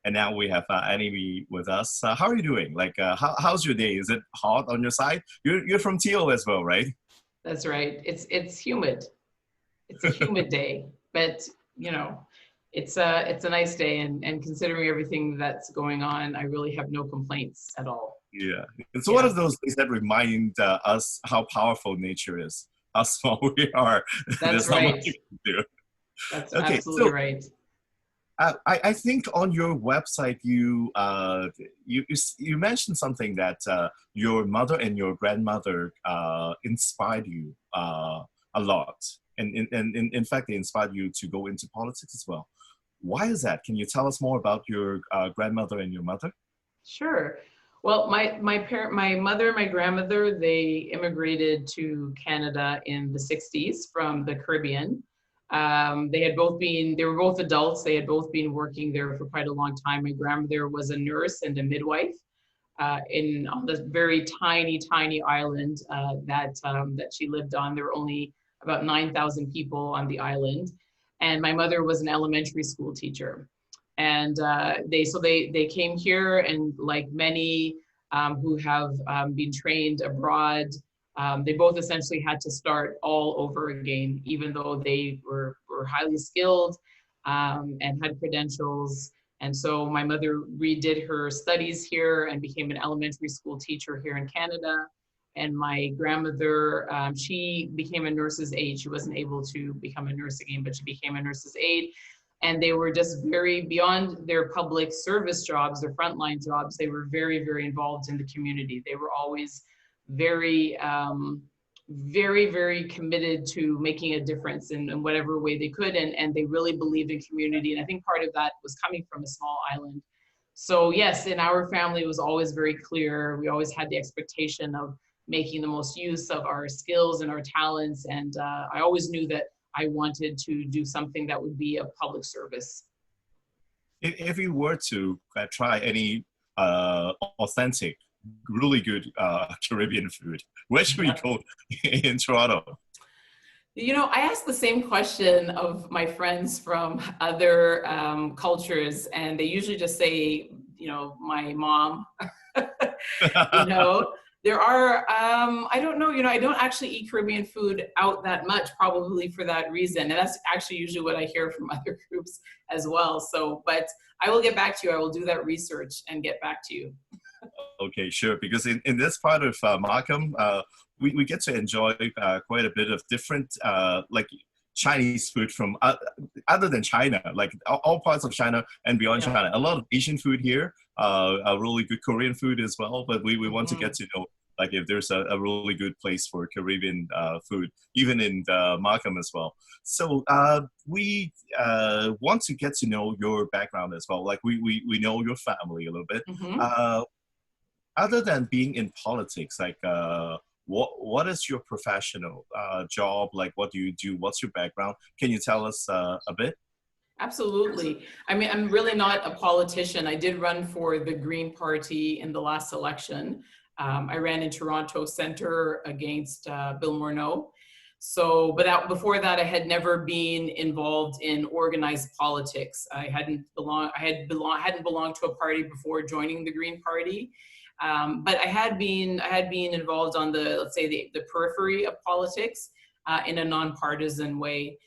and now we have Annamie with us. How are you doing? Like, how's your day? Is it hot on your side? You're from Teal as well, right? That's right. It's humid. It's a humid day, but you know, it's a nice day, and considering everything that's going on, I really have no complaints at all. Yeah, it's one Yeah, of those days that remind us how powerful nature is, how small we are. that's There's not much right. you can do. That's Okay, absolutely so right. I think on your website you mentioned something that your mother and your grandmother inspired you a lot, and in fact they inspired you to go into politics as well. Why is that? Can you tell us more about your grandmother and your mother? Sure. Well, my mother and my grandmother, they immigrated to Canada in the 60s from the Caribbean. They were both adults. They had both been working there for quite a long time. My grandmother was a nurse and a midwife on this very tiny island that she lived on. There were only about 9,000 people on the island. And my mother was an elementary school teacher. And they came here, and like many who have been trained abroad, they both essentially had to start all over again, even though they were highly skilled and had credentials. And so my mother redid her studies here and became an elementary school teacher here in Canada. And my grandmother, she became a nurse's aide. She wasn't able to become a nurse again, but she became a nurse's aide. And they were just very beyond their public service jobs, their frontline jobs. They were very involved in the community. They were always very committed to making a difference in whatever way they could. And they really believed in community. And I think part of that was coming from a small island. So yes, in our family, it was always very clear. We always had the expectation of making the most use of our skills and our talents. And I always knew that I wanted to do something that would be of public service. If you were to try any authentic, really good Caribbean food, where should we go in Toronto? You know, I asked the same question of my friends from other cultures, and they usually just say, you know, my mom. You know, there are, I don't know, you know, I don't actually eat Caribbean food out that much, probably for that reason. And that's actually usually what I hear from other groups as well. So, but I will get back to you. I will do that research and get back to you. Okay, sure. Because in this part of Markham, we get to enjoy quite a bit of different, like Chinese food from other than China, like all parts of China and beyond Yeah. China. A lot of Asian food here, a really good Korean food as well. But we want to get to know, like, if there's a really good place for Caribbean food, even in Markham as well. So we want to get to know your background as well. Like we know your family a little bit. Other than being in politics, like what is your professional job? Like, what do you do? What's your background? Can you tell us a bit? Absolutely. I mean, I'm really not a politician. I did run for the Green Party in the last election. I ran in Toronto Centre against Bill Morneau. So, but before that, I had never been involved in organized politics. Hadn't belonged to a party before joining the Green Party. But I had been involved on let's say the periphery of politics in a nonpartisan way.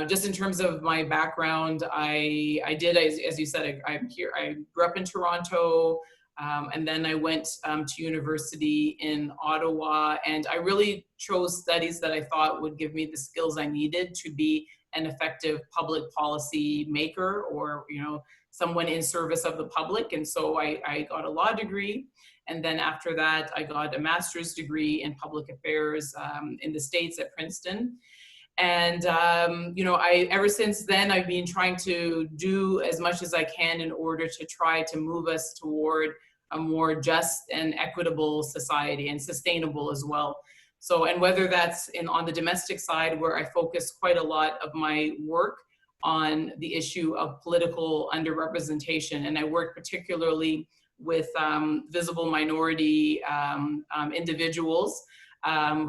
Just in terms of my background, I did, as you said, I grew up in Toronto, and then I went to university in Ottawa, and I really chose studies that I thought would give me the skills I needed to be an effective public policy maker, or, you know, someone in service of the public. And so I got a law degree. And then after that, I got a master's degree in public affairs in the States at Princeton. And, you know, ever since then, I've been trying to do as much as I can in order to try to move us toward a more just and equitable society, and sustainable as well. So, and whether that's on the domestic side, where I focus quite a lot of my work on the issue of political underrepresentation. And I work particularly with visible minority individuals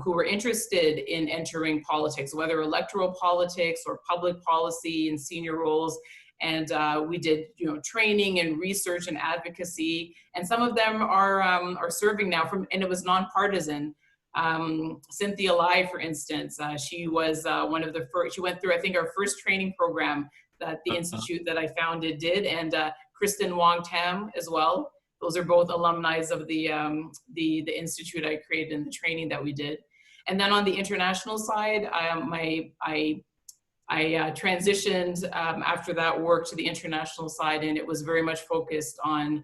who were interested in entering politics, whether electoral politics or public policy and senior roles. And we did, training and research and advocacy. And some of them are serving now and it was nonpartisan. Cynthia Lai, for instance, she was one of the first, she went through, I think, our first training program that the institute that I founded did, and Kristen Wong Tam as well. Those are both alumni of the institute I created and the training that we did. And then on the international side, I transitioned after that work to the international side, and it was very much focused on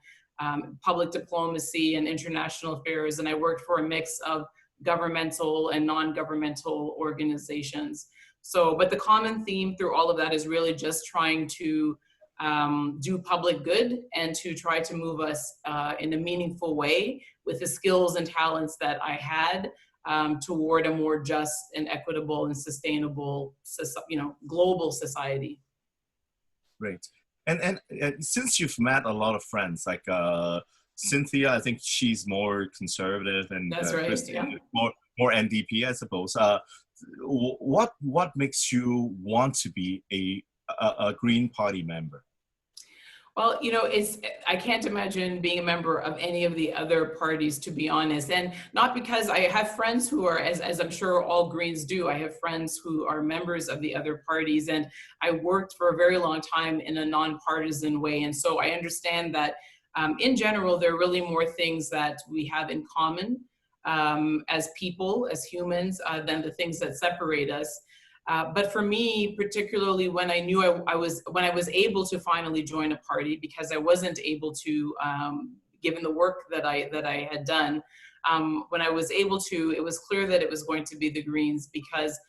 public diplomacy and international affairs. And I worked for a mix of governmental and non-governmental organizations. But the common theme through all of that is really just trying to do public good and to try to move us in a meaningful way with the skills and talents that I had toward a more just and equitable and sustainable, global society. Great. And since you've met a lot of friends, like Cynthia, I think she's more conservative, and that's right, Kristen, yeah. more NDP, I suppose. What makes you want to be a Green Party member? Well, I can't imagine being a member of any of the other parties, to be honest. And not because I have friends who are, as I'm sure all Greens do, I have friends who are members of the other parties. And I worked for a very long time in a nonpartisan way. And so I understand that in general, there are really more things that we have in common as people, as humans, than the things that separate us. But for me, particularly when I knew when I was able to finally join a party, because I wasn't able to, given the work that I had done, when I was able to, it was clear that it was going to be the Greens, because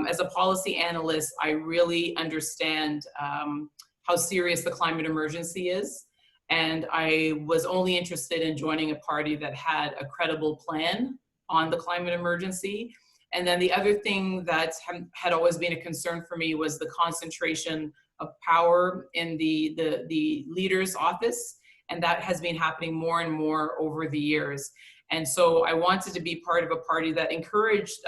as a policy analyst, I really understand how serious the climate emergency is. And I was only interested in joining a party that had a credible plan on the climate emergency. And then the other thing that had always been a concern for me was the concentration of power in the leader's office. And that has been happening more and more over the years. And so I wanted to be part of a party that encouraged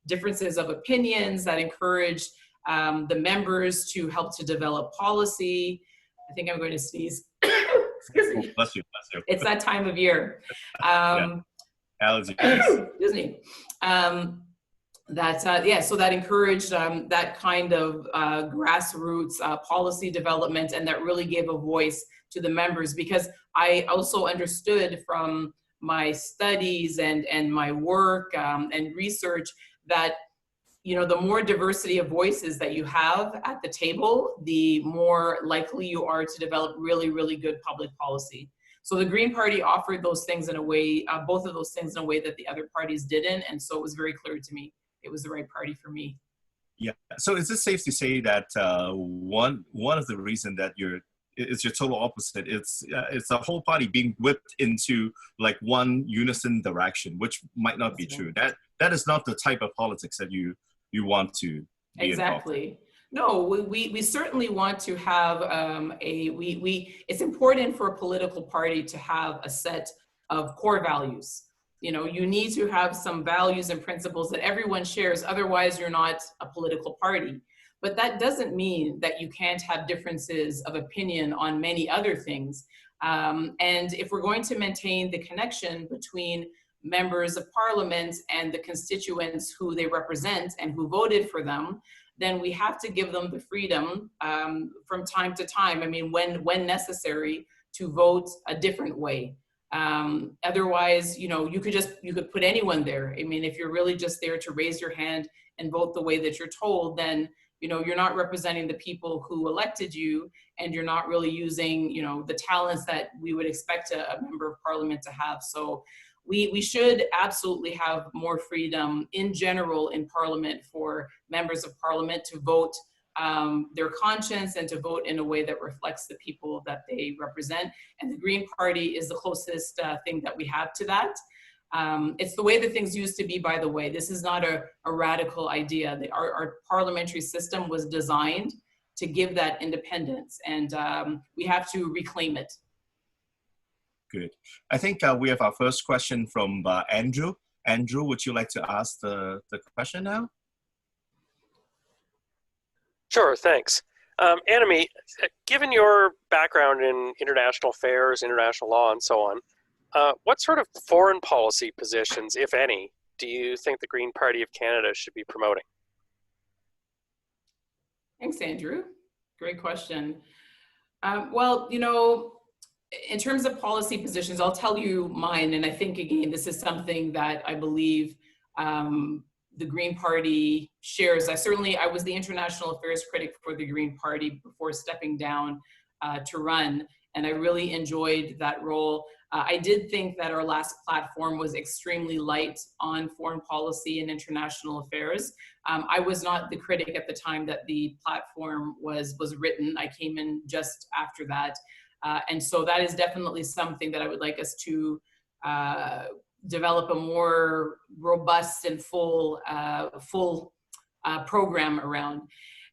differences of opinions, that encouraged the members to help to develop policy. I think I'm going to sneeze. Excuse me. Bless you, bless you. It's that time of year. Allergies. Excuse me. So that encouraged that kind of grassroots policy development, and that really gave a voice to the members, because I also understood from my studies and my work and research that the more diversity of voices that you have at the table, the more likely you are to develop really, really good public policy. So the Green Party offered those things in a way, both of those things in a way that the other parties didn't. And so it was very clear to me it was the right party for me. Yeah. So is it safe to say that one of the reasons that it's your total opposite? It's the whole party being whipped into like one unison direction, which might not be true. That is not the type of politics that you want to be exactly involved in. No, we certainly want to have it's important for a political party to have a set of core values. You need to have some values and principles that everyone shares, otherwise you're not a political party. But that doesn't mean that you can't have differences of opinion on many other things. And if we're going to maintain the connection between members of parliament and the constituents who they represent and who voted for them, then we have to give them the freedom from time to time, when necessary, to vote a different way. Otherwise, you could put anyone there. If you're really just there to raise your hand and vote the way that you're told, then you're not representing the people who elected you, and you're not really using the talents that we would expect a member of parliament to have. So we should absolutely have more freedom in general in parliament for members of parliament to vote their conscience and to vote in a way that reflects the people that they represent. And the Green Party is the closest thing that we have to that. It's the way that things used to be, by the way. This is not a radical idea. Our parliamentary system was designed to give that independence, and we have to reclaim it. Good. I think we have our first question from Andrew. Andrew, would you like to ask the question now? Sure, thanks. Annamie, given your background in international affairs, international law, and so on, what sort of foreign policy positions, if any, do you think the Green Party of Canada should be promoting? Thanks, Andrew. Great question. Well, you know, in terms of policy positions, I'll tell you mine. And I think, again, this is something that I believe the Green Party shares. I was the international affairs critic for the Green Party before stepping down to run. And I really enjoyed that role. I did think that our last platform was extremely light on foreign policy and international affairs. I was not the critic at the time that the platform was written. I came in just after that. And so that is definitely something that I would like us to develop a more robust and full program around.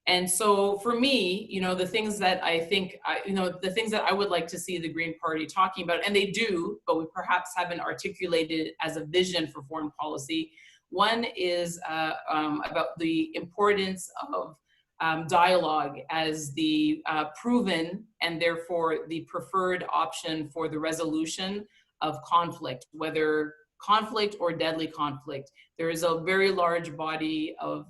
And so for me, you know, the things that I think, the things that I would like to see the Green Party talking about, and they do, but we perhaps haven't articulated as a vision for foreign policy. One is about the importance of dialogue as the proven and therefore the preferred option for the resolution of conflict, whether conflict or deadly conflict. There is a very large body of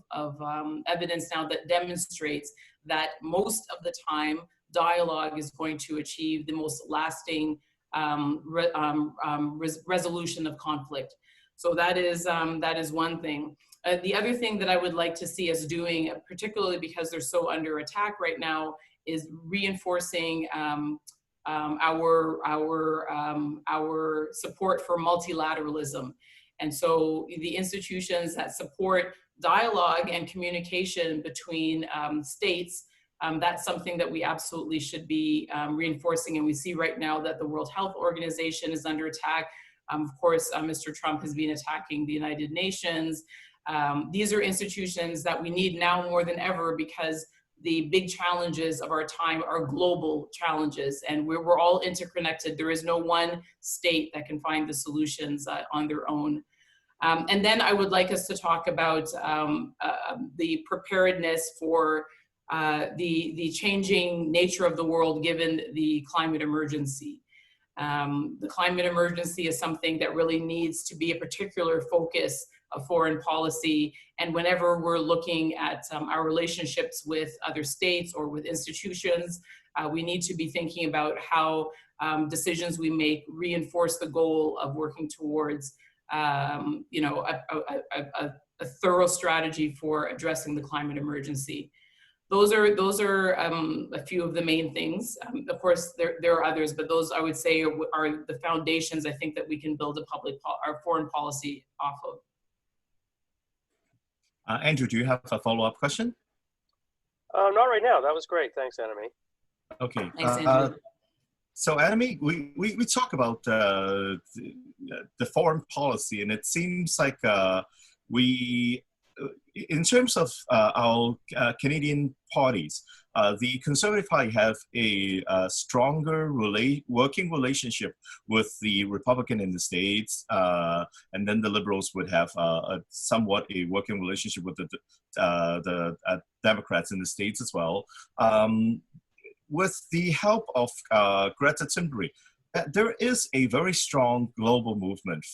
evidence now that demonstrates that most of the time, dialogue is going to achieve the most lasting resolution of conflict. So that is one thing. The other thing that I would like to see us doing, particularly because they're so under attack right now, is reinforcing our support for multilateralism. And so the institutions that support dialogue and communication between states, that's something that we absolutely should be reinforcing. And we see right now that the World Health Organization is under attack. Of course, Mr. Trump has been attacking the United Nations. These are institutions that we need now more than ever, because the big challenges of our time are global challenges, and we're all interconnected. There is no one state that can find the solutions on their own. And then I would like us to talk about the preparedness for the changing nature of the world given the climate emergency. The climate emergency is something that really needs to be a particular focus of foreign policy. And whenever we're looking at our relationships with other states or with institutions, we need to be thinking about how decisions we make reinforce the goal of working towards a thorough strategy for addressing the climate emergency. Those are a few of the main things. Of course, there are others, but those I would say are the foundations I think that we can build our foreign policy off of. Andrew, do you have a follow-up question? Not right now. That was great. Thanks, Annamie. Okay. Thanks, Andrew. So, Annamie, we talk about the foreign policy, and it seems like in terms of our Canadian parties, the Conservative Party have a stronger working relationship with the Republican in the States, and then the Liberals would have somewhat a working relationship with the Democrats in the States as well. With the help of Greta Thunberg, there is a very strong global movement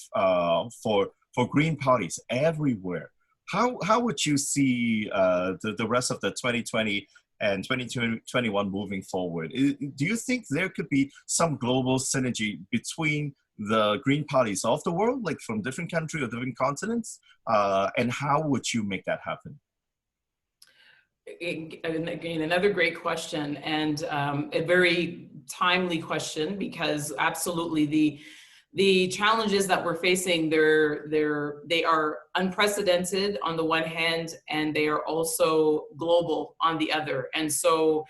for green parties everywhere. How would you see the rest of the 2020 and 2021 moving forward? Do you think there could be some global synergy between the green parties of the world, like from different countries or different continents? And how would you make that happen? Again, another great question, and a very timely question, because absolutely the challenges that we're facing, they are unprecedented on the one hand, and they are also global on the other. And so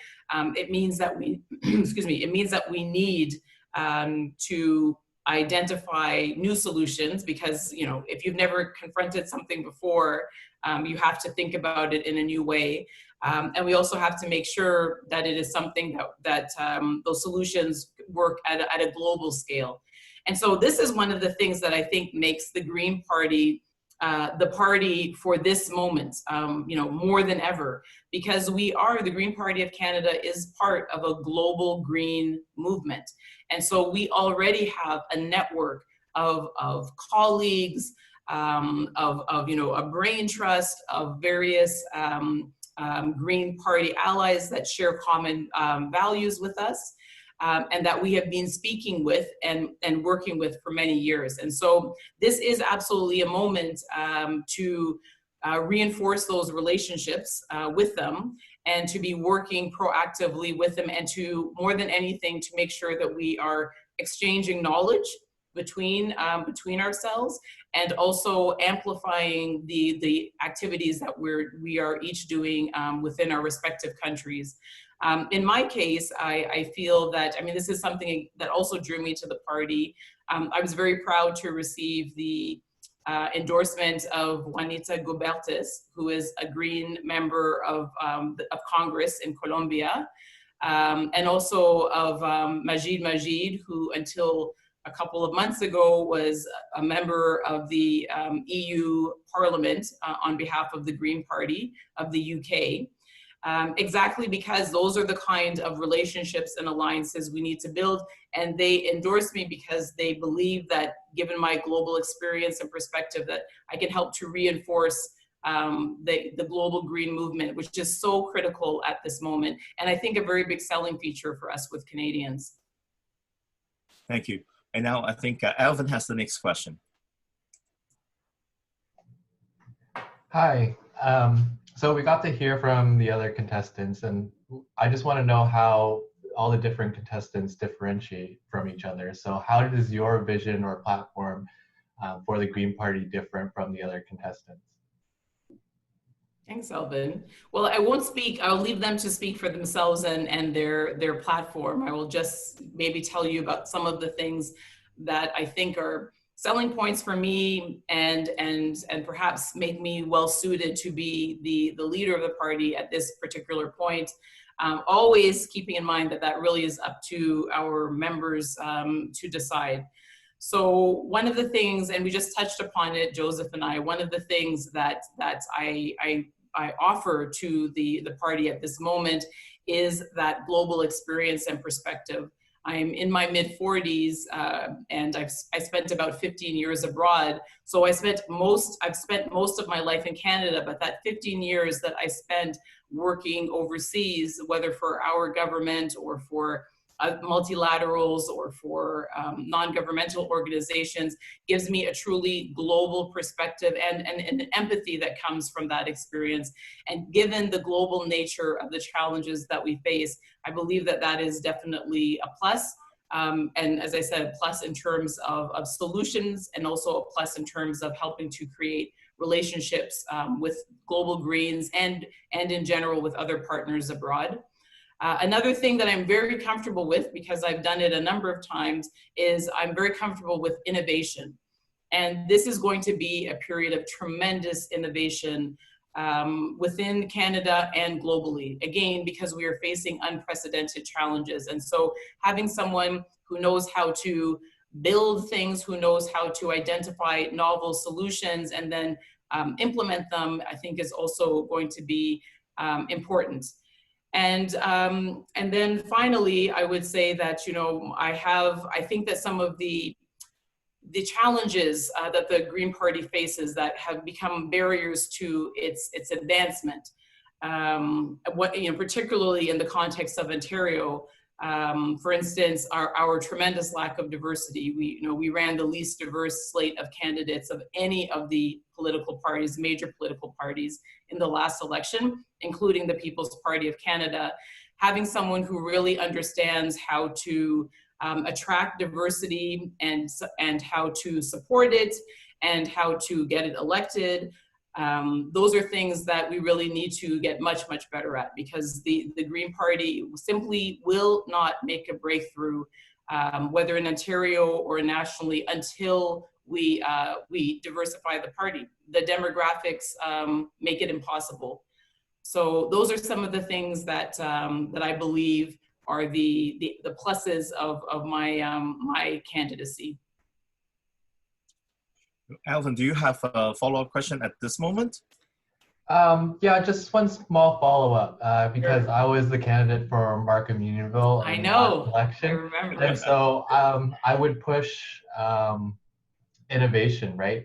it means that we, it means that we need to identify new solutions, because, you know, if you've never confronted something before, you have to think about it in a new way. And we also have to make sure that it is something that those solutions work at a global scale. And so this is one of the things that I think makes the Green Party the party for this moment, more than ever, because the Green Party of Canada is part of a global green movement. And so we already have a network of colleagues, of a brain trust of various Green Party allies that share common values with us. And that we have been speaking with and working with for many years. And so this is absolutely a moment to reinforce those relationships with them and to be working proactively with them, and to, more than anything, to make sure that we are exchanging knowledge between ourselves, and also amplifying the activities that we are each doing within our respective countries. In my case, I feel that, this is something that also drew me to the party. I was very proud to receive the endorsement of Juanita Gubertes, who is a Green member of Congress in Colombia, and also of Majid, who until a couple of months ago was a member of the EU Parliament on behalf of the Green Party of the UK. Exactly because those are the kind of relationships and alliances we need to build. And they endorse me because they believe that, given my global experience and perspective, that I can help to reinforce the global green movement, which is so critical at this moment. And I think a very big selling feature for us with Canadians. Thank you. And now I think Alvin has the next question. Hi. So we got to hear from the other contestants, and I just want to know how all the different contestants differentiate from each other. So how does your vision or platform for the Green Party different from the other contestants? Thanks, Alvin. Well, I won't speak. I'll leave them to speak for themselves and their platform. I will just maybe tell you about some of the things that I think are selling points for me and perhaps make me well suited to be the leader of the party at this particular point. Always keeping in mind that really is up to our members to decide. So one of the things, and we just touched upon it, Joseph and I, one of the things that I offer to the party at this moment is that global experience and perspective. I'm in my mid-40s, and I spent about 15 years abroad. So I've spent most of my life in Canada, but that 15 years that I spent working overseas, whether for our government or for multilaterals or for non-governmental organizations, gives me a truly global perspective and an empathy that comes from that experience. And given the global nature of the challenges that we face, I believe that is definitely a plus. And as I said, a plus in terms of solutions, and also a plus in terms of helping to create relationships with Global Greens and in general with other partners abroad. Another thing that I'm very comfortable with, because I've done it a number of times, is I'm very comfortable with innovation. And this is going to be a period of tremendous innovation within Canada and globally, again, because we are facing unprecedented challenges. And so having someone who knows how to build things, who knows how to identify novel solutions and then implement them, I think is also going to be important. And then finally, I would say that, I think that some of the challenges that the Green Party faces that have become barriers to its advancement, particularly in the context of Ontario, for instance, our tremendous lack of diversity. We ran the least diverse slate of candidates of any of the political parties, major political parties, in the last election, including the People's Party of Canada. Having someone who really understands how to attract diversity and how to support it and how to get it elected. Those are things that we really need to get much, much better at, because the Green Party simply will not make a breakthrough, whether in Ontario or nationally, until we diversify the party. The demographics make it impossible. So those are some of the things that I believe are the pluses of my my candidacy. Alvin, do you have a follow-up question at this moment? Yeah, just one small follow-up, because Sure. I was the candidate for Markham Unionville I in the last know, I election. remember And that. so I would push innovation, right?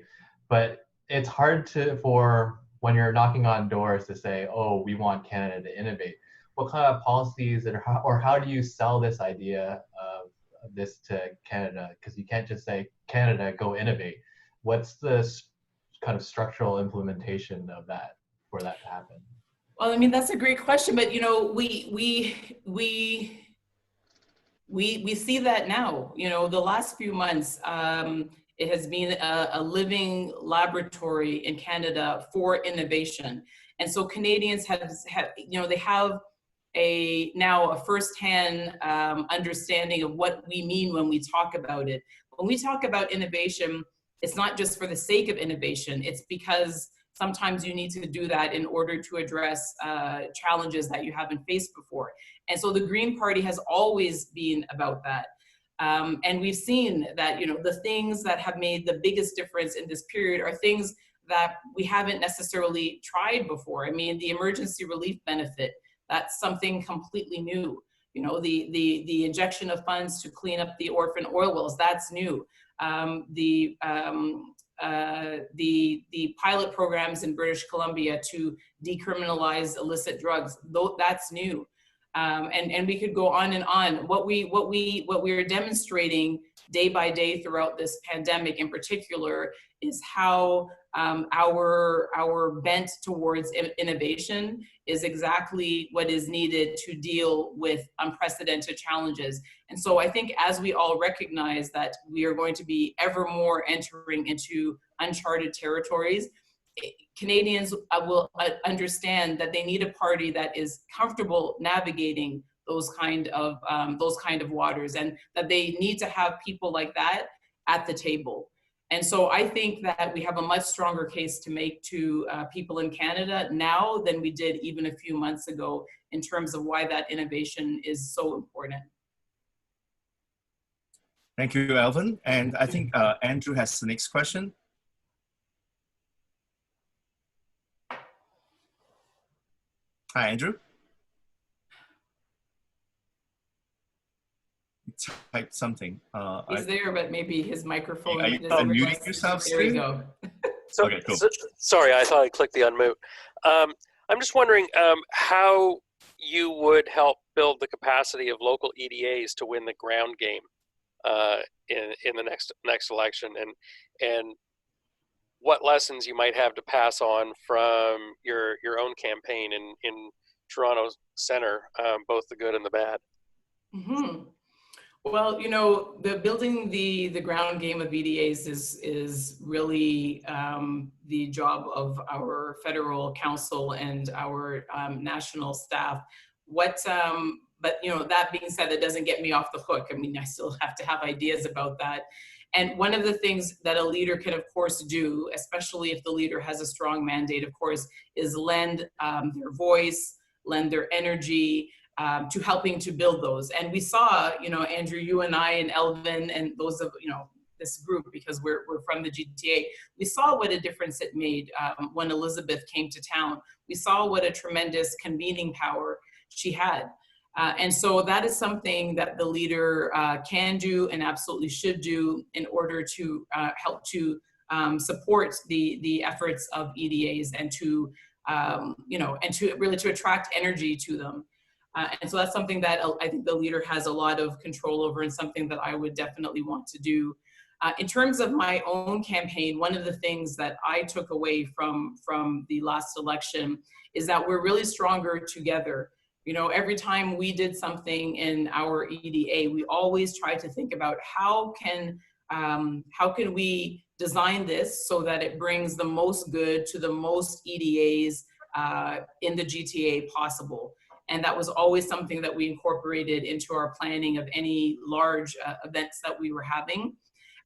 But it's hard for when you're knocking on doors to say, oh, we want Canada to innovate. What kind of policies or how do you sell this idea of this to Canada? Because you can't just say, Canada, go innovate. What's the kind of structural implementation of that for that to happen? Well, I mean, that's a great question, but you know, we see that now. You know, the last few months, it has been a living laboratory in Canada for innovation. And so Canadians have you know, they have now a firsthand understanding of what we mean when we talk about it. When we talk about innovation, it's not just for the sake of innovation, it's because sometimes you need to do that in order to address challenges that you haven't faced before. And so the Green Party has always been about that. And we've seen that, you know, the things that have made the biggest difference in this period are things that we haven't necessarily tried before. I mean, the emergency relief benefit, that's something completely new. You know, the injection of funds to clean up the orphan oil wells, that's new. The pilot programs in British Columbia to decriminalize illicit drugs, that's new. And we could go on and on. What we are demonstrating day by day throughout this pandemic in particular is how our bent towards innovation is exactly what is needed to deal with unprecedented challenges. And so I think as we all recognize that we are going to be ever more entering into uncharted territories, Canadians will understand that they need a party that is comfortable navigating those kind of waters, and that they need to have people like that at the table. And so I think that we have a much stronger case to make to people in Canada now than we did even a few months ago in terms of why that innovation is so important. Thank you, Alvin. And I think Andrew has the next question. Hi, Andrew. Type something. He's there, but maybe his microphone are you is unmuting yourself? There we go. So, okay, cool. Sorry, I thought I clicked the unmute. I'm just wondering how you would help build the capacity of local EDAs to win the ground game in the next election, and what lessons you might have to pass on from your own campaign in Toronto Centre, both the good and the bad. Mm-hmm. Well, you know, building the ground game of EDAs is really the job of our federal council and our national staff. But you know, that being said, that doesn't get me off the hook. I mean, I still have to have ideas about that. And one of the things that a leader can, of course, do, especially if the leader has a strong mandate, of course, is lend their voice, lend their energy, to helping to build those. And we saw, you know, Andrew, you and I and Elvin and those of, you know, this group, because we're from the GTA, we saw what a difference it made when Elizabeth came to town. We saw what a tremendous convening power she had. And so that is something that the leader can do and absolutely should do in order to help to support the efforts of EDAs and to, you know, and to really to attract energy to them. And so that's something that I think the leader has a lot of control over, and something that I would definitely want to do. In terms of my own campaign, one of the things that I took away from the last election is that we're really stronger together. You know, every time we did something in our EDA, we always tried to think about how can we design this so that it brings the most good to the most EDAs in the GTA possible. And that was always something that we incorporated into our planning of any large events that we were having.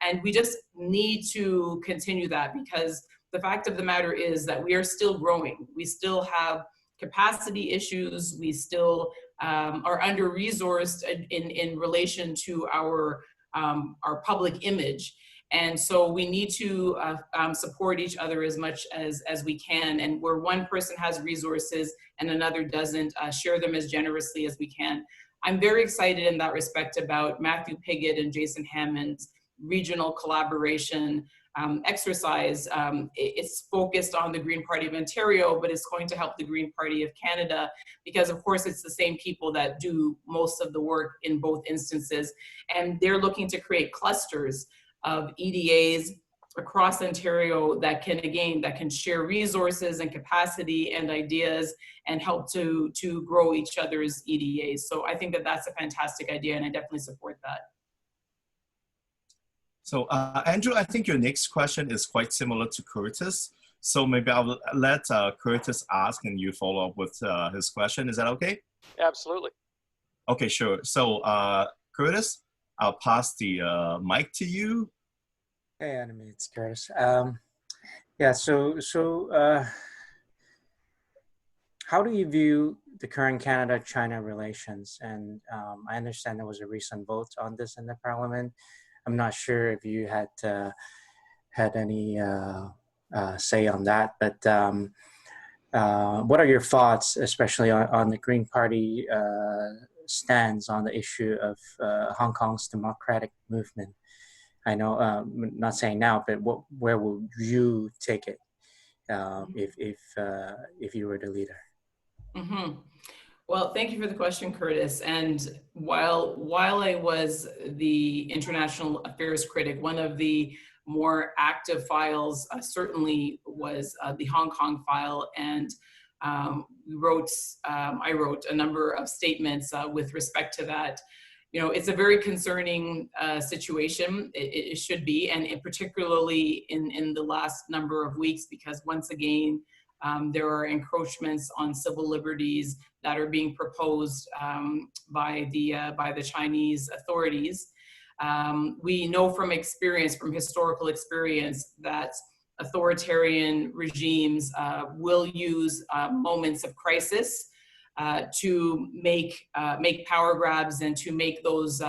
And we just need to continue that, because the fact of the matter is that we are still growing. We still have capacity issues. We still are under-resourced in relation to our public image. And so we need to support each other as much as we can. And where one person has resources and another doesn't, share them as generously as we can. I'm very excited in that respect about Matthew Pigott and Jason Hammond's regional collaboration exercise. It's focused on the Green Party of Ontario, but it's going to help the Green Party of Canada because, of course, it's the same people that do most of the work in both instances. And they're looking to create clusters of EDAs across Ontario that can share resources and capacity and ideas and help to grow each other's EDAs. So I think that that's a fantastic idea, and I definitely support that. So Andrew, I think your next question is quite similar to Curtis. So maybe I will let Curtis ask and you follow up with his question. Is that okay? Absolutely. Okay, sure. So Curtis, I'll pass the mic to you. Hey, Annamie, it's Curtis. Yeah, so how do you view the current Canada-China relations? And I understand there was a recent vote on this in the Parliament. I'm not sure if you had any say on that, but what are your thoughts, especially on the Green Party stance on the issue of Hong Kong's democratic movement? I know, not saying now, but where will you take it if you were the leader? Mm-hmm. Well, thank you for the question, Curtis. And while I was the international affairs critic, one of the more active files certainly was the Hong Kong file, and I wrote a number of statements with respect to that. You know, it's a very concerning situation. It should be, and particularly in the last number of weeks, because once again, there are encroachments on civil liberties that are being proposed by the Chinese authorities. We know from experience, from historical experience, that authoritarian regimes will use moments of crisis to make power grabs and to make those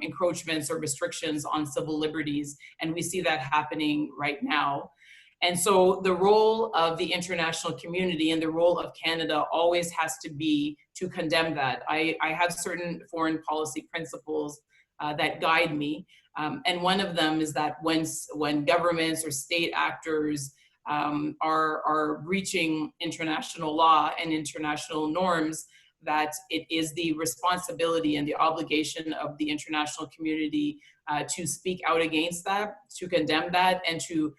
encroachments or restrictions on civil liberties, and we see that happening right now. And so the role of the international community and the role of Canada always has to be to condemn that. I have certain foreign policy principles that guide me, and one of them is that when governments or state actors are breaching international law and international norms, that it is the responsibility and the obligation of the international community to speak out against that, to condemn that, and to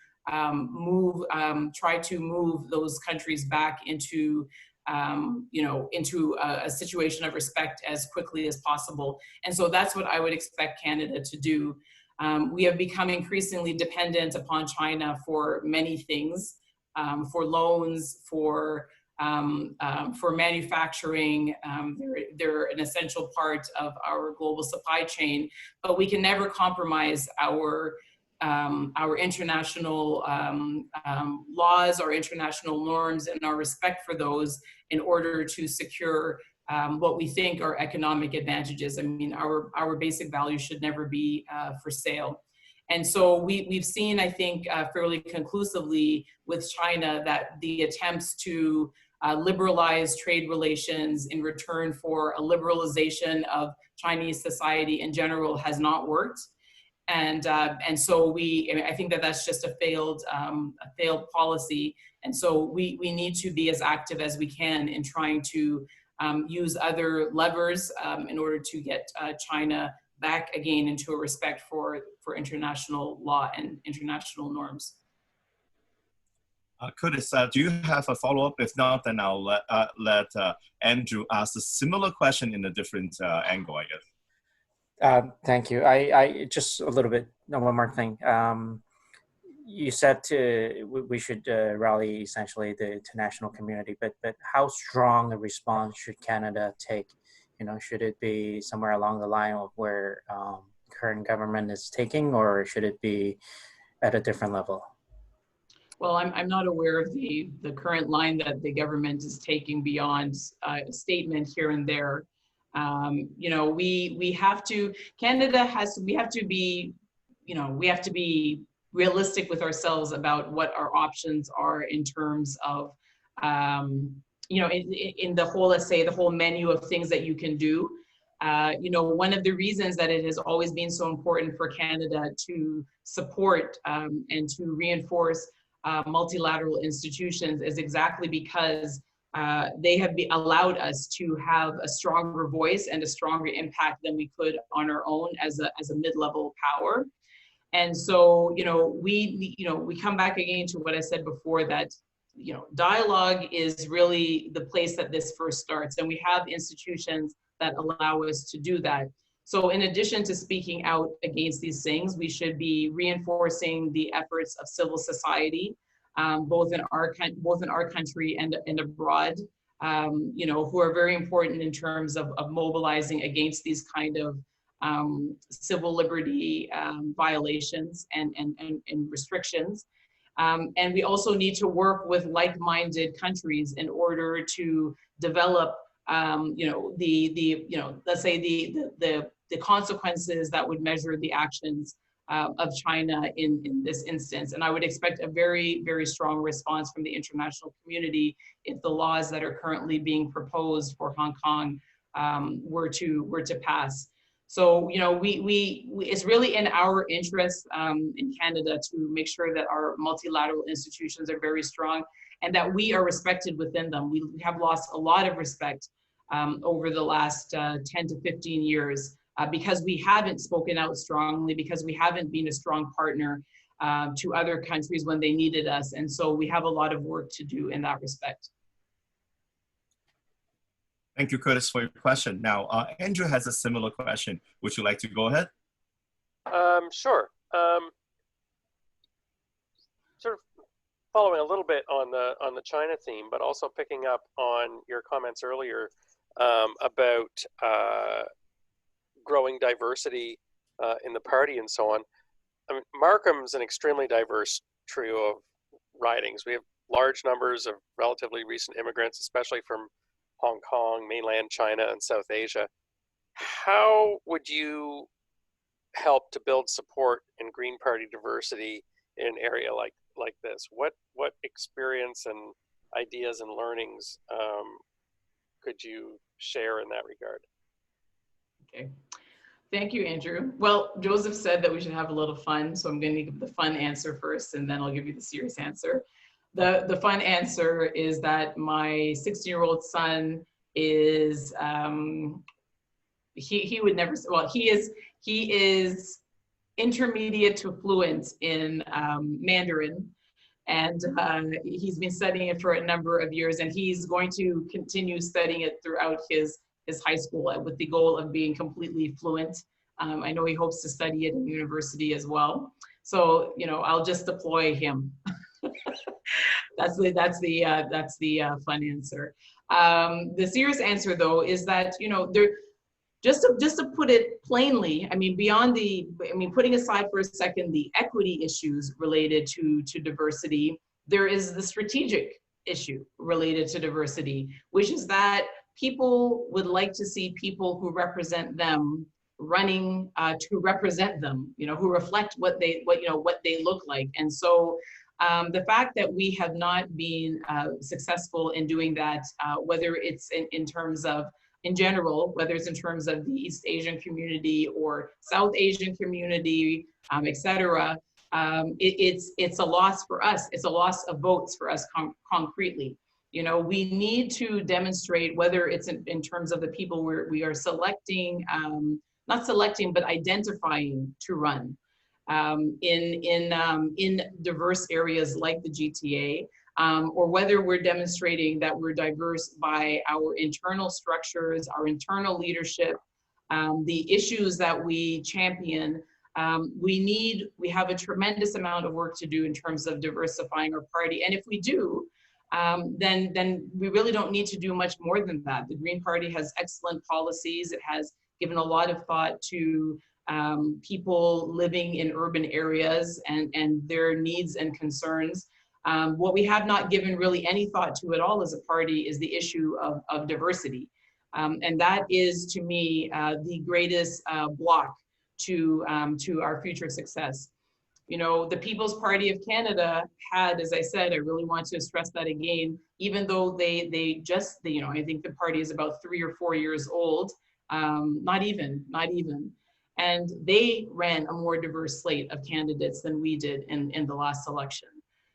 try to move those countries back into a situation of respect as quickly as possible. And so that's what I would expect Canada to do. We have become increasingly dependent upon China for many things, for loans, for manufacturing. They're an essential part of our global supply chain, but we can never compromise our international laws, our international norms, and our respect for those in order to secure what we think are economic advantages. I mean, our basic values should never be for sale. And so we've seen, I think, fairly conclusively with China that the attempts to liberalize trade relations in return for a liberalization of Chinese society in general has not worked. And so I think that that's just a failed policy. And so we need to be as active as we can in trying to use other levers in order to get China back again into a respect for international law and international norms. Curtis, do you have a follow-up? If not, then I'll let Andrew ask a similar question in a different angle, I guess. Thank you. I just a little bit, one more thing. You said we should rally essentially the international community, but how strong a response should Canada take? You know, should it be somewhere along the line of where current government is taking, or should it be at a different level? Well, I'm not aware of the current line that the government is taking beyond a statement here and there. We have to be we have to be realistic with ourselves about what our options are in terms of, in the whole, let's say, the whole menu of things that you can do. One of the reasons that it has always been so important for Canada to support and to reinforce multilateral institutions is exactly because they have allowed us to have a stronger voice and a stronger impact than we could on our own as a mid-level power. And so, we come back again to what I said before, that, dialogue is really the place that this first starts. And we have institutions that allow us to do that. So in addition to speaking out against these things, we should be reinforcing the efforts of civil society, both in our country and abroad, who are very important in terms of mobilizing against these kind of civil liberty violations and restrictions. And we also need to work with like-minded countries in order to develop, let's say the consequences that would measure the actions of China in this instance. And I would expect a very, very strong response from the international community if the laws that are currently being proposed for Hong Kong were to pass. So, it's really in our interest in Canada to make sure that our multilateral institutions are very strong and that we are respected within them. We have lost a lot of respect over the last 10 to 15 years because we haven't spoken out strongly, because we haven't been a strong partner to other countries when they needed us. And so we have a lot of work to do in that respect. Thank you, Curtis, for your question. Now, Andrew has a similar question. Would you like to go ahead? Sure. Sort of following a little bit on the China theme, but also picking up on your comments earlier about growing diversity in the party and so on. I mean, Markham's an extremely diverse trio of ridings. We have large numbers of relatively recent immigrants, especially from Hong Kong, mainland China, and South Asia. How would you help to build support in Green Party diversity in an area like this? What experience and ideas and learnings could you share in that regard? Okay. Thank you, Andrew. Well, Joseph said that we should have a little fun, so I'm going to give the fun answer first, and then I'll give you the serious answer. The fun answer is that my 16-year-old son is, he would never, well, he is intermediate to fluent in Mandarin, and he's been studying it for a number of years, and he's going to continue studying it throughout his high school with the goal of being completely fluent. I know he hopes to study it in university as well. So, I'll just deploy him. That's the fun answer. The serious answer, though, is that just to put it plainly, putting aside for a second the equity issues related to diversity, there is the strategic issue related to diversity, which is that people would like to see people who represent them running to represent them, who reflect what they look like. And so the fact that we have not been successful in doing that, whether it's in terms of, in general, whether it's in terms of the East Asian community or South Asian community, et cetera, it's a loss for us. It's a loss of votes for us concretely. We need to demonstrate, whether it's in terms of the people we are selecting, not selecting, but identifying to run in diverse areas like the GTA, or whether we're demonstrating that we're diverse by our internal structures, our internal leadership, the issues that we champion. We have a tremendous amount of work to do in terms of diversifying our party. And if we do, then we really don't need to do much more than that. The Green Party has excellent policies. It has given a lot of thought to people living in urban areas and their needs and concerns. What we have not given really any thought to at all as a party is the issue of diversity. And that is, to me, the greatest block to our future success. You know, the People's Party of Canada had, as I said, I really want to stress that again, even though they just, you know, I think the party is about 3 or 4 years old, not even. And they ran a more diverse slate of candidates than we did in the last election.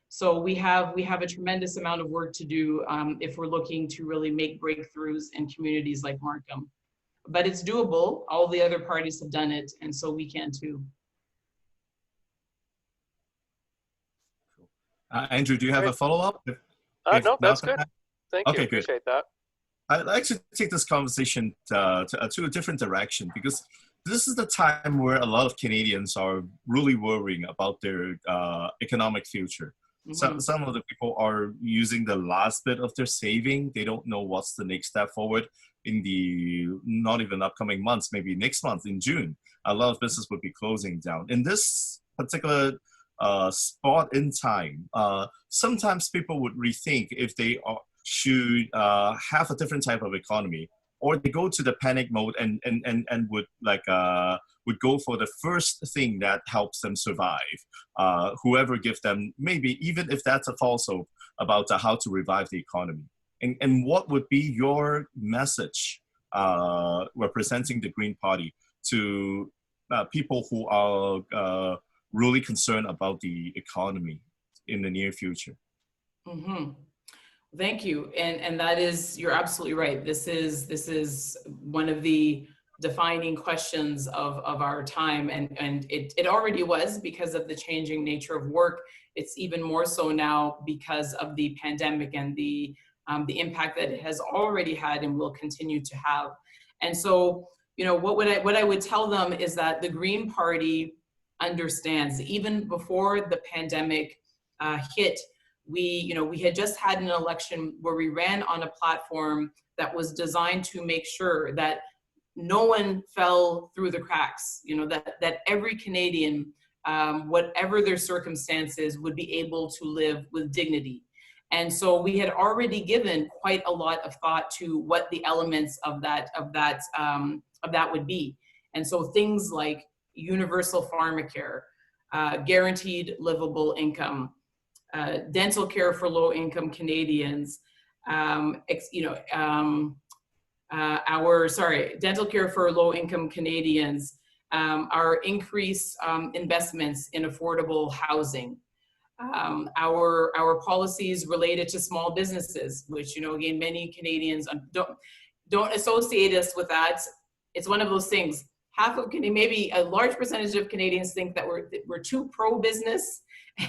So we have a tremendous amount of work to do if we're looking to really make breakthroughs in communities like Markham. But it's doable. All the other parties have done it, and so we can too. Andrew, do you have a follow-up? No, that's good. Thank you. Okay, good. Appreciate that. I'd like to take this conversation to a different direction, because this is the time where a lot of Canadians are really worrying about their economic future. Mm-hmm. Some of the people are using the last bit of their saving. They don't know what's the next step forward in the not even upcoming months, maybe next month in June. A lot of business would be closing down. In this particular spot in time, sometimes people would rethink if they should have a different type of economy, or they go to the panic mode and would go for the first thing that helps them survive. Whoever gives them, maybe even if that's a false hope, about how to revive the economy. And what would be your message representing the Green Party to people who are really concerned about the economy in the near future? Mm-hmm. Thank you. And that is, you're absolutely right. This is one of the defining questions of our time. And it already was because of the changing nature of work. It's even more so now because of the pandemic and the impact that it has already had and will continue to have. And so, you know, what I would tell them is that the Green Party understands, even before the pandemic hit, we had just had an election where we ran on a platform that was designed to make sure that no one fell through the cracks, you know, that every Canadian, whatever their circumstances, would be able to live with dignity. And so we had already given quite a lot of thought to what the elements of that would be. And so things like universal pharmacare, guaranteed livable income, dental care for low-income Canadians, dental care for low-income Canadians, our increased investments in affordable housing, our policies related to small businesses, which, you know, again, many Canadians don't associate us with that. It's one of those things. Half of Maybe a large percentage of Canadians think that we're too pro-business,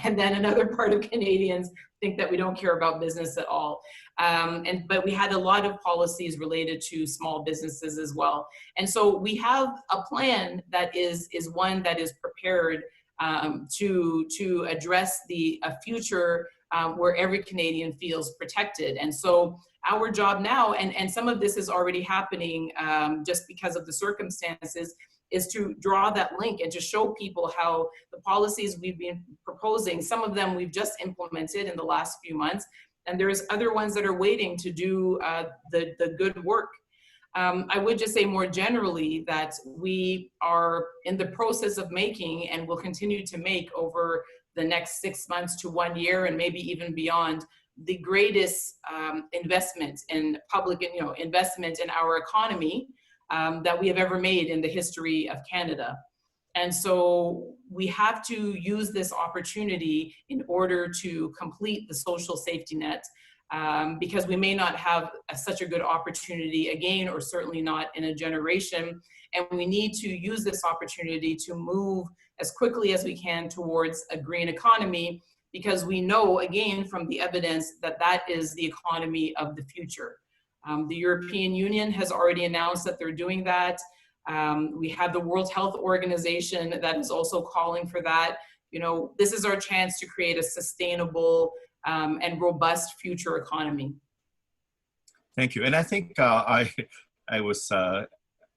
and then another part of Canadians think that we don't care about business at all. But we had a lot of policies related to small businesses as well. And so we have a plan that is one that is prepared to address a future where every Canadian feels protected. And so our job now, and some of this is already happening just because of the circumstances, is to draw that link and to show people how the policies we've been proposing, some of them we've just implemented in the last few months, and there's other ones that are waiting to do the good work. I would just say more generally that we are in the process of making, and will continue to make over the next 6 months to 1 year, and maybe even beyond, the greatest investment in public, investment in our economy that we have ever made in the history of Canada. And so we have to use this opportunity in order to complete the social safety net, because we may not have such a good opportunity again, or certainly not in a generation. And we need to use this opportunity to move as quickly as we can towards a green economy, because we know, again, from the evidence, that that is the economy of the future. The European Union has already announced that they're doing that. We have the World Health Organization that is also calling for that. You know, this is our chance to create a sustainable and robust future economy. Thank you. And I think I was,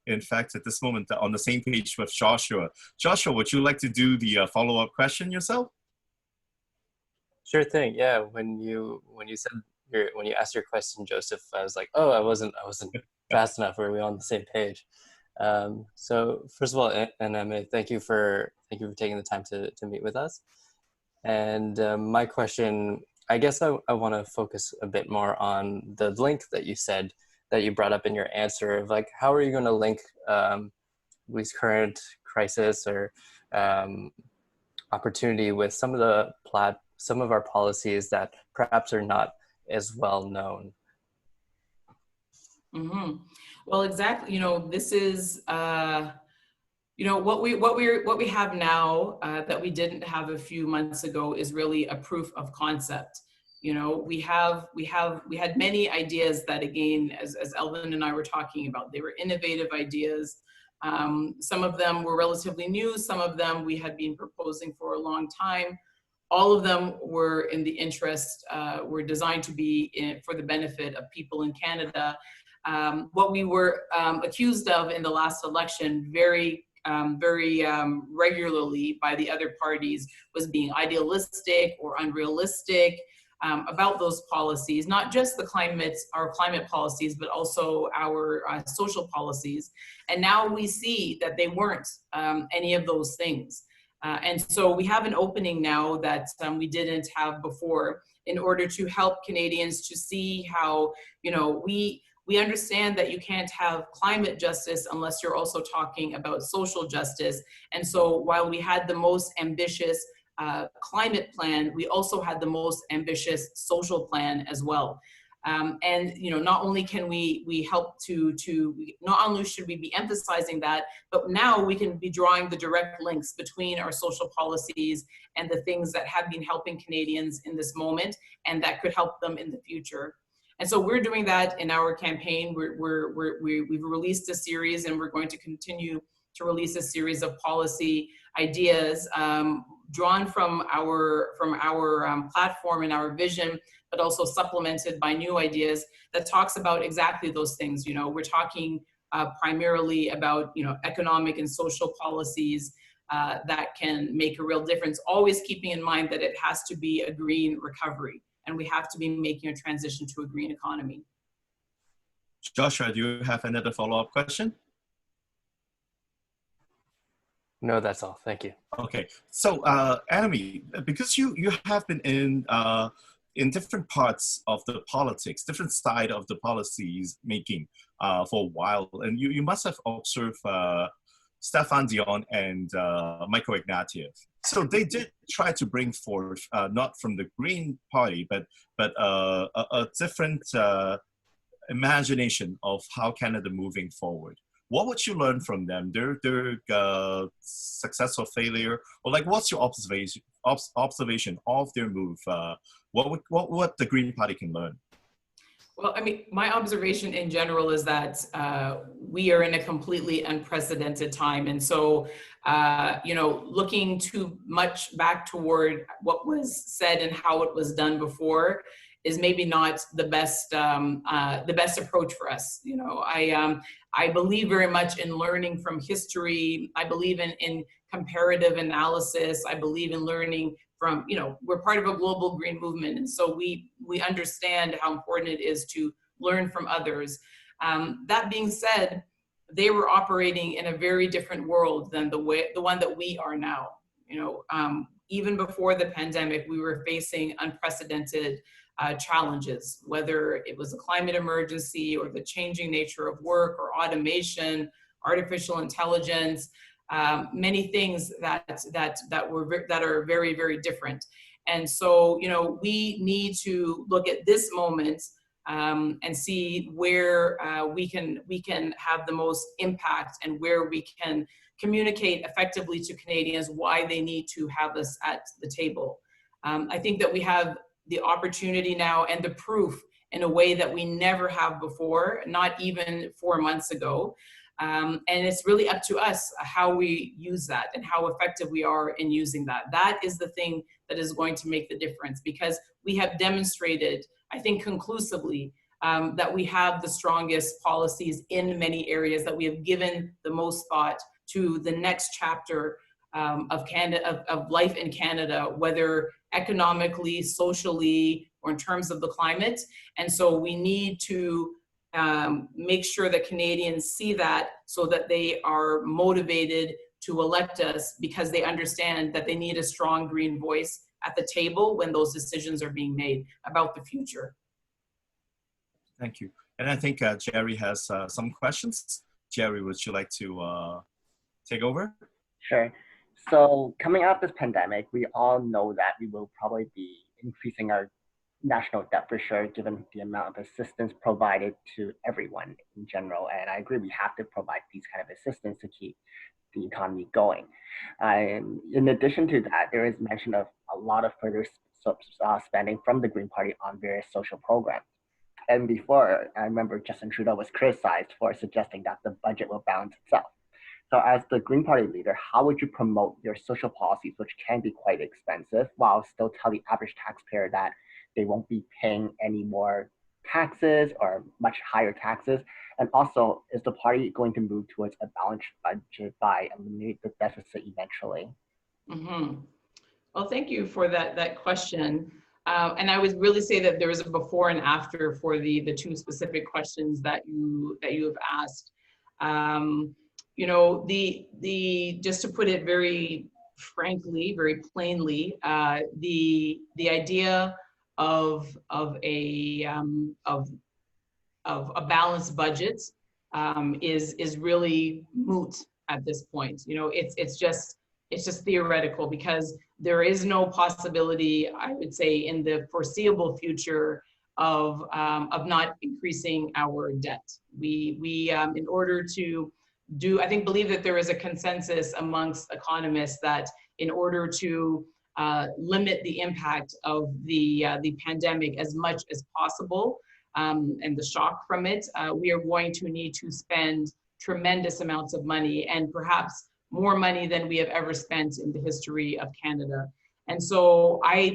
in fact, at this moment on the same page with Joshua. Joshua, would you like to do the follow-up question yourself? Sure thing. Yeah. When you asked your question, Joseph, I was like, oh, I wasn't fast enough. Were we on the same page? So first of all, Annamie, thank you for taking the time to meet with us. And my question, I guess I want to focus a bit more on the link that you said that you brought up in your answer of like, how are you going to link this current crisis or opportunity with some of our policies that perhaps are not as well known? Mm-hmm. Well, exactly. You know, this is you know, what we have now that we didn't have a few months ago is really a proof of concept. You know, we had many ideas that, again, as Elvin and I were talking about, they were innovative ideas. Some of them were relatively new. Some of them we had been proposing for a long time. All of them were in the interest, were designed to be for the benefit of people in Canada. What we were accused of in the last election very regularly by the other parties was being idealistic or unrealistic about those policies, not just our climate policies, but also our social policies. And now we see that they weren't any of those things. And so we have an opening now that we didn't have before in order to help Canadians to see how, you know, we understand that you can't have climate justice unless you're also talking about social justice. And so while we had the most ambitious climate plan, we also had the most ambitious social plan as well. And you know, not only can we help not only should we be emphasizing that, but now we can be drawing the direct links between our social policies and the things that have been helping Canadians in this moment and that could help them in the future. And so we're doing that in our campaign. We've released a series, and we're going to continue to release a series of policy ideas drawn from our platform and our vision, but also supplemented by new ideas that talks about exactly those things. You know, we're talking primarily about, you know, economic and social policies that can make a real difference, always keeping in mind that it has to be a green recovery. And we have to be making a transition to a green economy. Joshua, do you have another follow-up question? No, that's all. Thank you. Okay. So, Annamie, because you have been in different parts of the politics, different side of the policies making for a while, and you must have observed Stefan Dion and Markham Ignazio. So they did try to bring forth, not from the Green Party, but a different imagination of how Canada moving forward. What would you learn from them? Their success or failure, or like, what's your observation of their move? What the Green Party can learn? Well, I mean, my observation in general is that we are in a completely unprecedented time. And so, you know, looking too much back toward what was said and how it was done before is maybe not the best approach for us. You know, I believe very much in learning from history. I believe in comparative analysis. I believe in learning from, you know, we're part of a global green movement. And so we understand how important it is to learn from others. That being said, they were operating in a very different world than the one that we are now. You know, even before the pandemic, we were facing unprecedented challenges, whether it was a climate emergency or the changing nature of work or automation, artificial intelligence, many things that are very, very different. And so, you know, we need to look at this moment and see where we can have the most impact and where we can communicate effectively to Canadians why they need to have us at the table. I think that we have the opportunity now and the proof in a way that we never have before, not even 4 months ago. And it's really up to us how we use that and how effective we are in using that. That is the thing that is going to make the difference, because we have demonstrated, I think conclusively, that we have the strongest policies in many areas, that we have given the most thought to the next chapter of Canada, of life in Canada, whether economically, socially, or in terms of the climate. And so we need to make sure that Canadians see that so that they are motivated to elect us because they understand that they need a strong green voice at the table when those decisions are being made about the future. Thank you. And I think Jerry has some questions. Jerry, would you like to take over? Sure. So coming out of this pandemic, we all know that we will probably be increasing our national debt for sure, given the amount of assistance provided to everyone in general. And I agree, we have to provide these kind of assistance to keep the economy going. And in addition to that, there is mention of a lot of further spending from the Green Party on various social programs. And before, I remember Justin Trudeau was criticized for suggesting that the budget will balance itself. So as the Green Party leader, how would you promote your social policies, which can be quite expensive, while still tell the average taxpayer that they won't be paying any more taxes or much higher taxes? And also, is the party going to move towards a balanced budget by eliminating the deficit eventually? Mm-hmm. Well, thank you for that question. And I would really say that there is a before and after for the two specific questions that you have asked. You know, just to put it very frankly, very plainly, the idea of a balanced budget is really moot at this point. You know, it's just theoretical because there is no possibility, I would say, in the foreseeable future of not increasing our debt. We in order to believe that there is a consensus amongst economists that in order to limit the impact of the pandemic as much as possible and the shock from it, we are going to need to spend tremendous amounts of money, and perhaps more money than we have ever spent in the history of Canada. And so I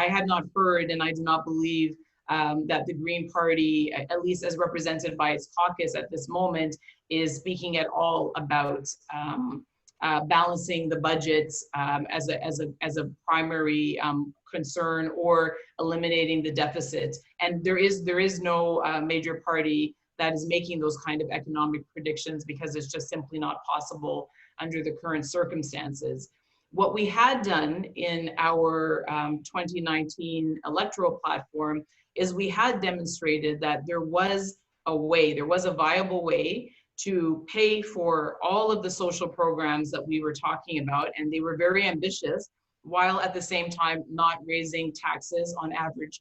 had not heard, and I do not believe that the Green Party, at least as represented by its caucus at this moment, is speaking at all about balancing the budgets as a primary concern or eliminating the deficit. And there is no major party that is making those kind of economic predictions because it's just simply not possible under the current circumstances. What we had done in our 2019 electoral platform is we had demonstrated that there was a viable way to pay for all of the social programs that we were talking about, and they were very ambitious, while at the same time not raising taxes on average,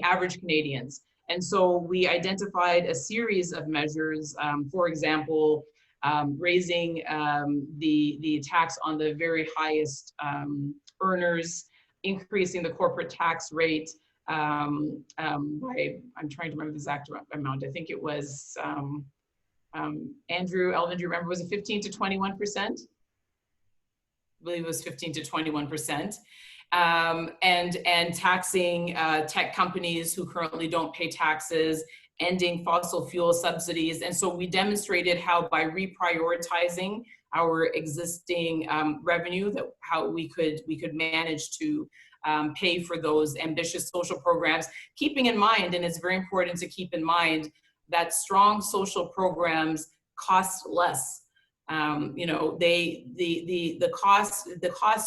average Canadians. And so we identified a series of measures, for example, raising the tax on the very highest earners, increasing the corporate tax rate I'm trying to remember the exact amount. I think it was, Andrew, Elvin, do you remember, was it 15 to 21%? I believe it was 15 to 21%. And taxing tech companies who currently don't pay taxes, ending fossil fuel subsidies. And so we demonstrated how by reprioritizing our existing revenue, that how we could manage to pay for those ambitious social programs, keeping in mind, and it's very important to keep in mind, that strong social programs cost less. You know, the costs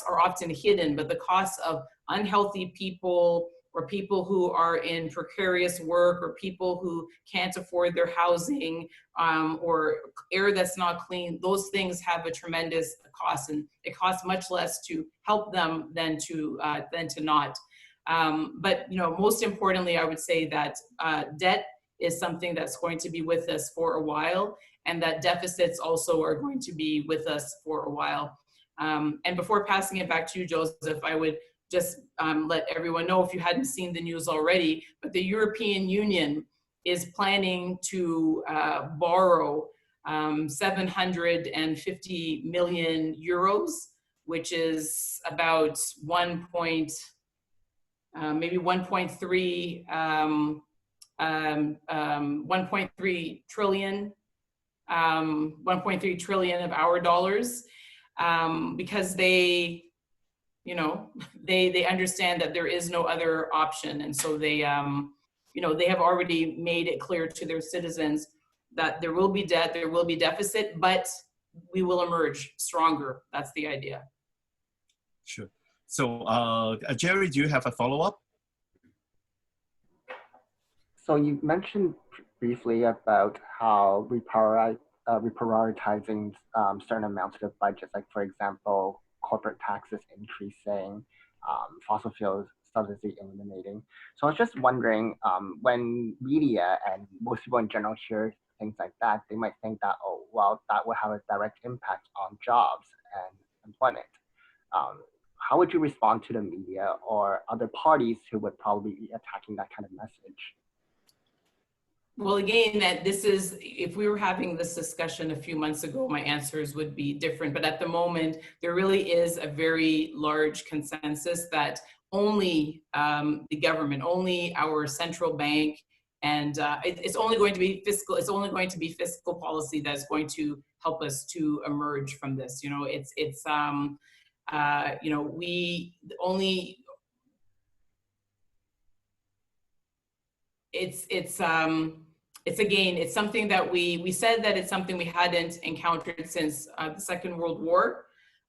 are often hidden, but the costs of unhealthy people, or people who are in precarious work, or people who can't afford their housing, or air that's not clean, those things have a tremendous cost, and it costs much less to help them than to not. But you know, most importantly, I would say that debt is something that's going to be with us for a while, and that deficits also are going to be with us for a while. And before passing it back to you, Joseph, I would just let everyone know, if you hadn't seen the news already, but the European Union is planning to borrow 750 million euros, which is about maybe 1.3 trillion, 1.3 trillion of our dollars, because they, you know, they understand that there is no other option, and so they, they have already made it clear to their citizens that there will be debt, there will be deficit, but we will emerge stronger. That's the idea. Sure. So, Jerry, do you have a follow-up? So you mentioned briefly about how reprioritizing certain amounts of the budget, like for example, corporate taxes increasing, fossil fuels subsidy eliminating. So I was just wondering, when media and most people in general hear things like that, they might think that, oh, well, that will have a direct impact on jobs and employment. How would you respond to the media or other parties who would probably be attacking that kind of message? Well, again, that this is, if we were having this discussion a few months ago, my answers would be different. But at the moment, there really is a very large consensus that only the government, only our central bank, and it's only going to be fiscal. It's only going to be fiscal policy that's going to help us to emerge from this. We only. It's something that we said that it's something we hadn't encountered since the Second World War,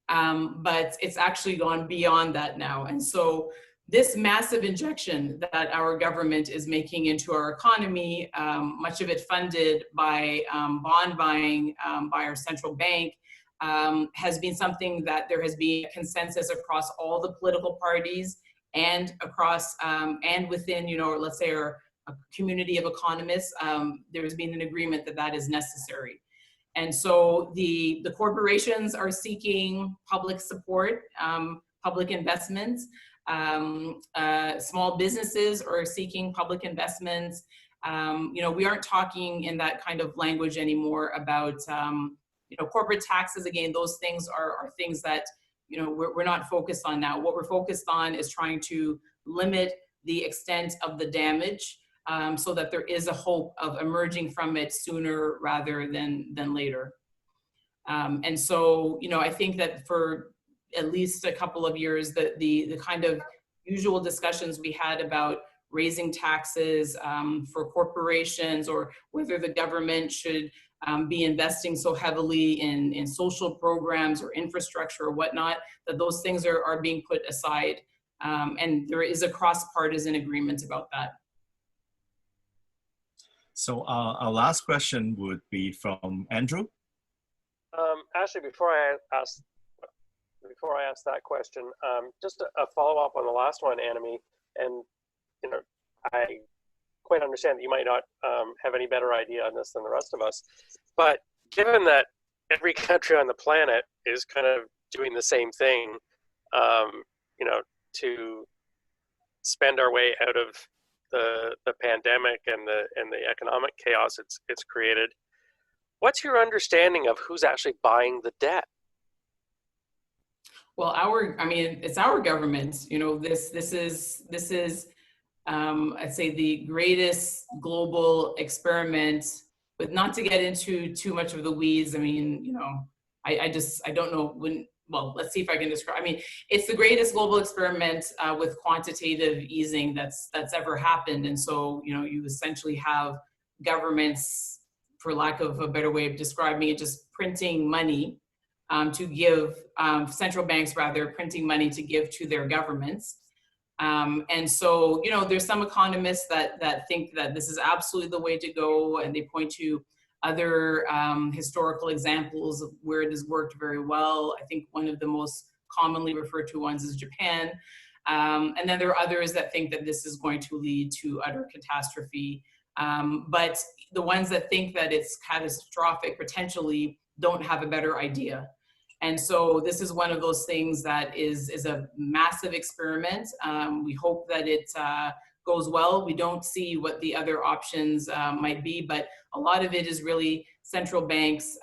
but it's actually gone beyond that now. And so this massive injection that our government is making into our economy, much of it funded by bond buying by our central bank, has been something that there has been a consensus across all the political parties and across and within, let's say our community of economists. There has been an agreement that that is necessary. And so the corporations are seeking public support, public investments. Small businesses are seeking public investments. We aren't talking in that kind of language anymore about, corporate taxes. Again, those things are things that, we're not focused on now. What we're focused on is trying to limit the extent of the damage, so that there is a hope of emerging from it sooner rather than later. And so, I think that for at least a couple of years, the kind of usual discussions we had about raising taxes for corporations, or whether the government should be investing so heavily in social programs or infrastructure or whatnot, that those things are being put aside. And there is a cross-partisan agreement about that. So our last question would be from Andrew. Actually, before I ask that question, just a follow-up on the last one, Annamie, and I quite understand that you might not have any better idea on this than the rest of us, but given that every country on the planet is kind of doing the same thing, to spend our way out of the pandemic and the economic chaos it's created, what's your understanding of who's actually buying the debt? Well, it's our government. This is I'd say the greatest global experiment, but not to get into too much of the weeds. I don't know well, let's see if I can describe. It's the greatest global experiment with quantitative easing that's ever happened. And so, you essentially have governments, for lack of a better way of describing it, just printing money to give, central banks rather, printing money to give to their governments. And so, there's some economists that think that this is absolutely the way to go, and they point to other historical examples of where it has worked very well. I think one of the most commonly referred to ones is Japan. And then there are others that think that this is going to lead to utter catastrophe. But the ones that think that it's catastrophic potentially don't have a better idea. And so this is one of those things that is a massive experiment. We hope that it goes well. We don't see what the other options might be, but a lot of it is really central banks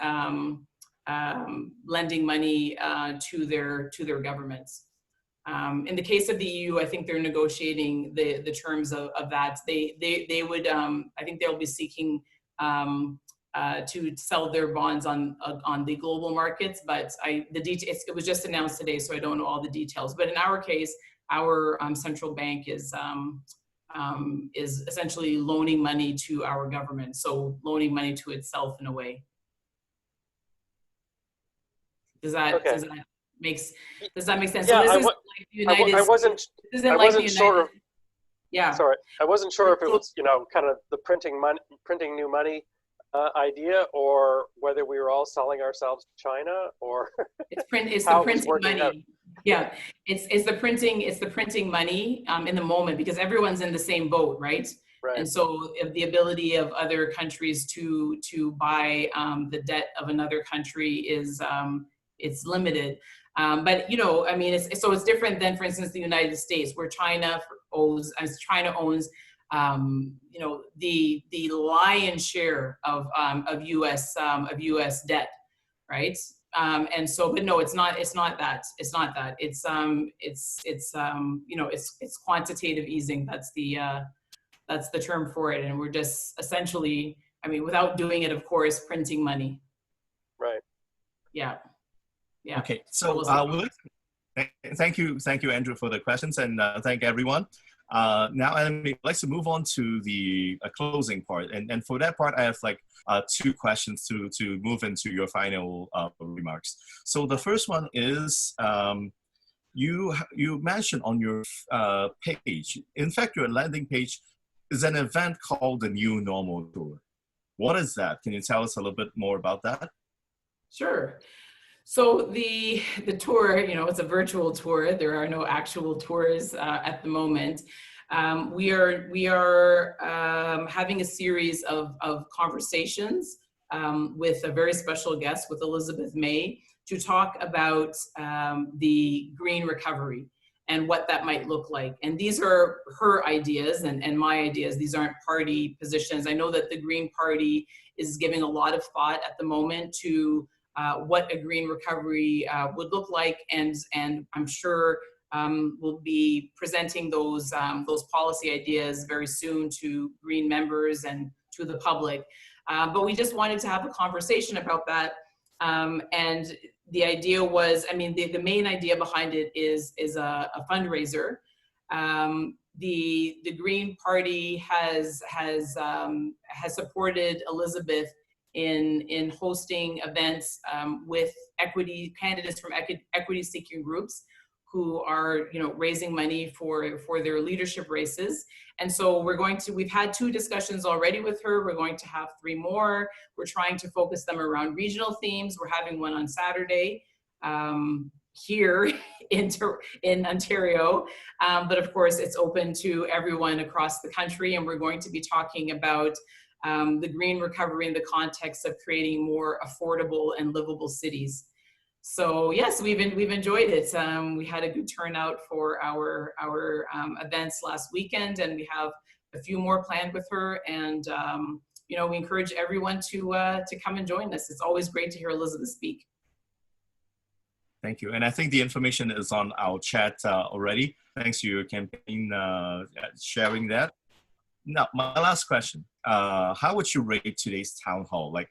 lending money to their governments. In the case of the EU, I think they're negotiating the terms of that. They would, I think they'll be seeking to sell their bonds on the global markets, but it was just announced today, so I don't know all the details. But in our case, our central bank is is essentially loaning money to our government, so loaning money to itself in a way. Does that make sense? Yeah, So this is like the United I wasn't. This isn't I like wasn't sure. Of, yeah. Sorry, I wasn't sure if it was, you know, kind of the printing new money idea, or whether we were all selling ourselves to China, or it's the printing money. Out. Yeah, it's the printing money in the moment, because everyone's in the same boat, right? Right. And so if the ability of other countries to buy the debt of another country is it's limited. But you know, I mean, it's different than, for instance, the United States, where China owns you know, the lion's share of U.S. debt, right? And so, but no, it's not that. It's you know, it's quantitative easing. That's the term for it. And we're just essentially, I mean, without doing it, of course, printing money. Right. Yeah. Yeah. Okay. So thank you, Andrew, for the questions, and thank everyone. Now, I'd like to move on to the closing part, and for that part, I have like 2 questions to move into your final remarks. So the first one is, you mentioned on your page, in fact, your landing page is an event called the New Normal Tour. What is that? Can you tell us a little bit more about that? Sure. So the tour, you know, it's a virtual tour. There are no actual tours at the moment. We are having a series of conversations with a very special guest, with Elizabeth May, to talk about the green recovery and what that might look like. And these are her ideas and my ideas. These aren't party positions. I know that the Green Party is giving a lot of thought at the moment to what a green recovery would look like, and I'm sure we'll be presenting those policy ideas very soon to Green members and to the public. But we just wanted to have a conversation about that, and the idea was, I mean, the main idea behind it is a fundraiser. The Green Party has supported Elizabeth in hosting events with candidates from equity-seeking groups who are, you know, raising money for their leadership races. And so we've had 2 discussions already with her. We're going to have 3 more. We're trying to focus them around regional themes. We're having one on Saturday here in Ontario. But of course, it's open to everyone across the country. And we're going to be talking about the green recovery in the context of creating more affordable and livable cities. So yes, we've enjoyed it. We had a good turnout for our events last weekend, and we have a few more planned with her. And you know, we encourage everyone to come and join us. It's always great to hear Elizabeth speak. Thank you. And I think the information is on our chat already. Thanks to your campaign sharing that. Now, my last question. How would you rate today's town hall? Like,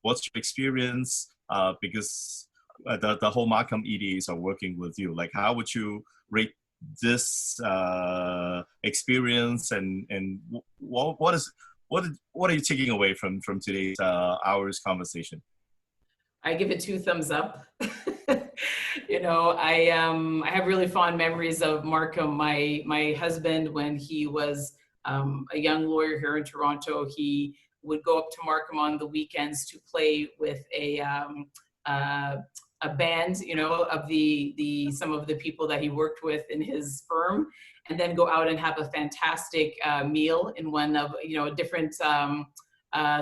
what's your experience? Because the whole Markham EDAs are working with you. Like, how would you rate this experience? And what are you taking away from today's hour's conversation? I give it 2 thumbs up. You know, I have really fond memories of Markham. My husband, when he was a young lawyer here in Toronto, he would go up to Markham on the weekends to play with a band, you know, of some of the people that he worked with in his firm, and then go out and have a fantastic meal in one of, you know, different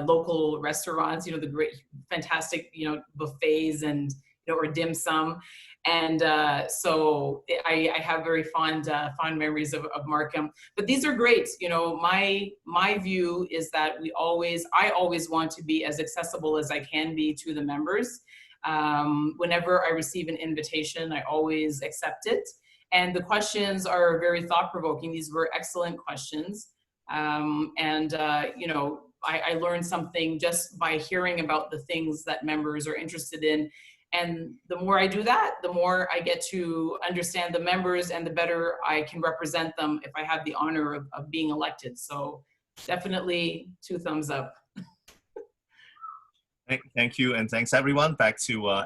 local restaurants, you know, the great, fantastic, you know, buffets and, you know, or dim sum. And so I have very fond memories of Markham. But these are great. You know, my view is that I always want to be as accessible as I can be to the members. Whenever I receive an invitation, I always accept it. And the questions are very thought-provoking. These were excellent questions. You know, I learned something just by hearing about the things that members are interested in. And the more I do that, the more I get to understand the members and the better I can represent them if I have the honor of being elected. So definitely 2 thumbs up. Thank you, and thanks everyone. Back to